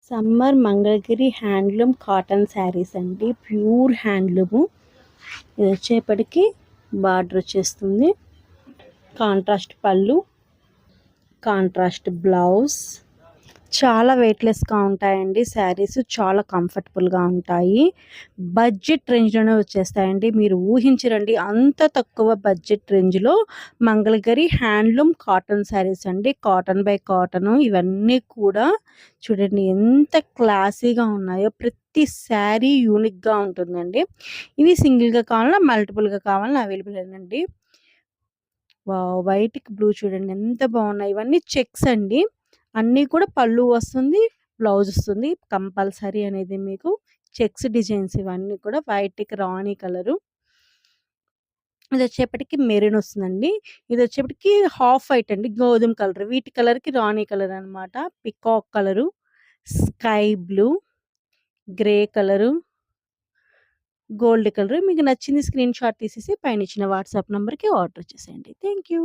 Summer Mangalagiri handloom cotton saris అండి. Pure handloom. ఇది వచ్చేపటికి బార్డర్ వచ్చేస్తుంది. కాంట్రాస్ట్ పళ్ళు, కాంట్రాస్ట్ బ్లౌజ్. చాలా వెయిట్లెస్గా ఉంటాయండి శారీస్. చాలా కంఫర్టబుల్గా ఉంటాయి. బడ్జెట్ రేంజ్లోనే వచ్చేస్తాయండి. మీరు ఊహించరండి, అంత తక్కువ బడ్జెట్ రేంజ్లో మంగళగిరి హ్యాండ్లూమ్ కాటన్ శారీస్ అండి. Cotton by cotton. ఇవన్నీ కూడా చూడండి ఎంత క్లాసీగా ఉన్నాయో. ప్రతి శారీ యూనిక్గా ఉంటుందండి. ఇవి సింగిల్గా కావాలన్నా మల్టిపుల్గా కావాలన్నా అవైలబుల్ అండి. వైట్కి బ్లూ చూడండి ఎంత బాగున్నాయి. ఇవన్నీ చెక్స్ అండి. అన్నీ కూడా పళ్ళు వస్తుంది, బ్లౌజ్ వస్తుంది కంపల్సరీ అనేది. మీకు చెక్స్ డిజైన్స్ ఇవన్నీ కూడా. వైట్కి రాణి కలరు, ఇది వచ్చేప్పటికి మెరూన్ వస్తుందండి. ఇది వచ్చేప్పటికి హాఫ్ వైట్ అండి, గోధుమ కలర్. వీటి కలర్కి రాణి కలర్ అనమాట. Peacock colour, sky blue, grey colour, gold colour. మీకు నచ్చింది స్క్రీన్ షాట్ తీసేసి పైన ఇచ్చిన వాట్సాప్ నెంబర్కి ఆర్డర్ చేసేయండి. Thank you.